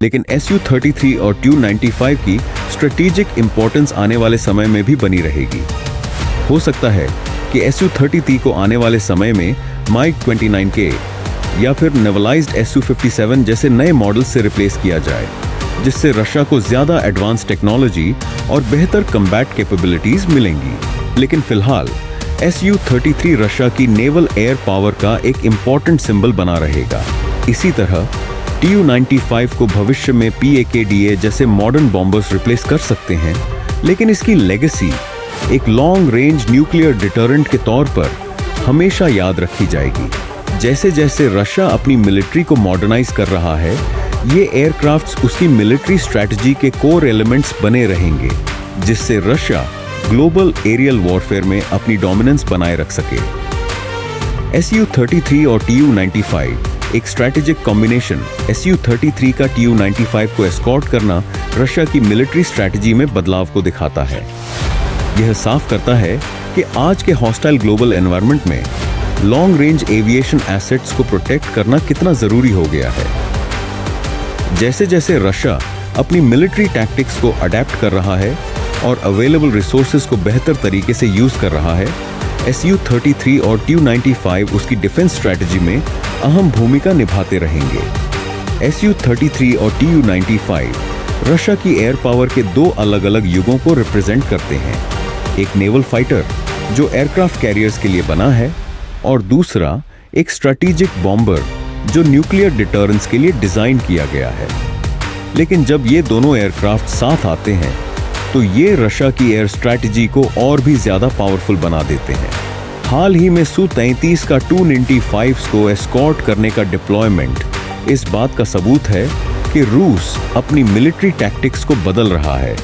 लेकिन Su-33 और Tu-95 की स्ट्रेटेजिक इंपॉर्टेंस आने वाले समय में भी बनी रहेगी। हो सकता है कि Su-33 को आने वाले समय में MiG-29K या फिर नेवलाइज्ड Su-57 जैसे नए मॉडल से रिप्लेस किया जाए, जिससे रशिया को ज्यादा एडवांस टेक्नोलॉजी और बेहतर कम्बैट कैपेबिलिटीज मिलेंगी। लेकिन फिलहाल Su-33 रशिया की नेवल एयर पावर का एक इम्पॉर्टेंट सिंबल बना रहेगा। इसी तरह Tu-95 को भविष्य में PAK-DA जैसे मॉडर्न बॉम्बर्स रिप्लेस कर सकते हैं, लेकिन इसकी लेगेसी एक लॉन्ग रेंज न्यूक्लियर डिटरेंट के तौर पर हमेशा याद रखी जाएगी। जैसे जैसे रशिया अपनी मिलिट्री को मॉडर्नाइज कर रहा है, ये एयरक्राफ्ट्स उसकी मिलिट्री स्ट्रैटेजी के कोर एलिमेंट्स बने रहेंगे, जिससे रशिया ग्लोबल एरियल वॉरफेयर में अपनी डोमिनेंस बनाए रख सके। Su-33 और Tu-95 एक स्ट्रैटेजिक कॉम्बिनेशन Su-33 का Tu-95 को एस्कॉर्ट करना रशिया की मिलिट्री स्ट्रैटेजी में बदलाव को दिखाता है। यह साफ करता है कि आज के हॉस्टाइल ग्लोबल एनवायरनमेंट में लॉन्ग रेंज एविएशन एसेट्स को प्रोटेक्ट करना कितना जरूरी हो गया है। जैसे जैसे रशिया अपनी मिलिट्री टैक्टिक्स को अडेप्ट कर रहा है और अवेलेबल रिसोर्सेज को बेहतर तरीके से यूज कर रहा है, Su-33 और Tu-95 उसकी डिफेंस स्ट्रैटेजी में अहम भूमिका निभाते रहेंगे। Su-33 और Tu-95 रशिया की एयर पावर के दो अलग अलग युगों को रिप्रेजेंट करते हैं। एक नेवल फाइटर जो एयरक्राफ्ट कैरियर्स के लिए बना है, और दूसरा एक स्ट्रैटेजिक बॉम्बर जो न्यूक्लियर डिटरेंस के लिए डिजाइन किया गया है। लेकिन जब ये दोनों एयरक्राफ्ट साथ आते हैं तो ये रशिया की एयर स्ट्रैटेजी को और भी ज्यादा पावरफुल बना देते हैं। हाल ही में Su-33 का Tu-95 को एस्कॉर्ट करने का डिप्लॉयमेंट इस बात का सबूत है कि रूस अपनी मिलिट्री टैक्टिक्स को बदल रहा है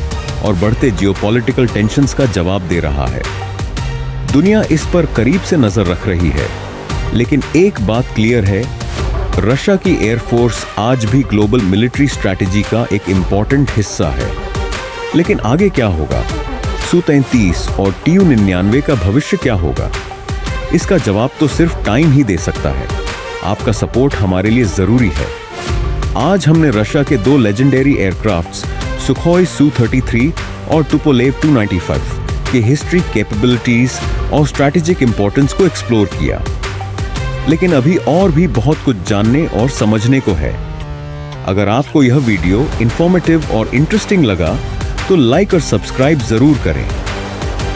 और बढ़ते जियोपॉलिटिकल टेंशंस का जवाब दे रहा है। दुनिया इस पर करीब से नजर रख रही है, लेकिन एक बात क्लियर है, रशिया की एयरफोर्स आज भी ग्लोबल मिलिट्री स्ट्रैटेजी का एक इंपॉर्टेंट हिस्सा है। लेकिन आगे क्या होगा? Su-33 और Tu-99 का भविष्य क्या होगा? इसका जवाब तो सिर्फ टाइम ही दे सकता है। आपका सपोर्ट हमारे लिए जरूरी है। आज हमने रशिया के दो लेजेंडरी एयरक्राफ्ट्स सुखोई Su-33 और तुपोलेव Tu-95 की हिस्ट्री, कैपेबिलिटीज और स्ट्रैटेजिक इंपॉर्टेंस को एक्सप्लोर किया। लेकिन अभी और भी बहुत कुछ जानने और समझने को है। अगर आपको यह वीडियो इंफॉर्मेटिव और इंटरेस्टिंग लगा तो लाइक और सब्सक्राइब जरूर करें।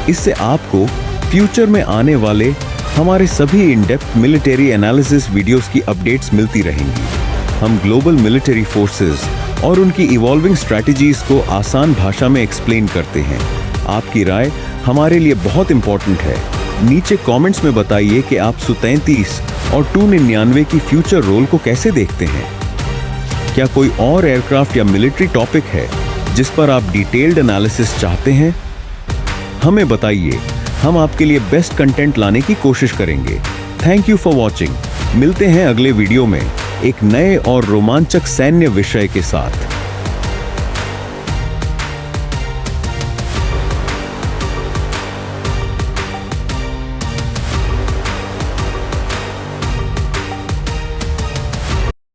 इससे आपको फ्यूचर में आने वाले हमारे सभी in depth military analysis videos की अपडेट्स मिलती रहेंगी। हम ग्लोबल मिलिट्री फोर्सेस और उनकी इवॉल्विंग स्ट्रैटेजीज को आसान भाषा में एक्सप्लेन करते हैं। आपकी राय हमारे लिए बहुत इंपॉर्टेंट है। नीचे कमेंट्स में बताइए कि आप Su-33 और Tu-99 की फ्यूचर रोल को कैसे देखते हैं। क्या कोई और एयरक्राफ्ट या मिलिट्री टॉपिक है जिस पर आप डिटेल्ड एनालिसिस चाहते हैं? हमें बताइए, हम आपके लिए बेस्ट कंटेंट लाने की कोशिश करेंगे। Thank you for watching. मिलते हैं अगले वीडियो में एक नए और रोमांचक सैन्य विषय के साथ।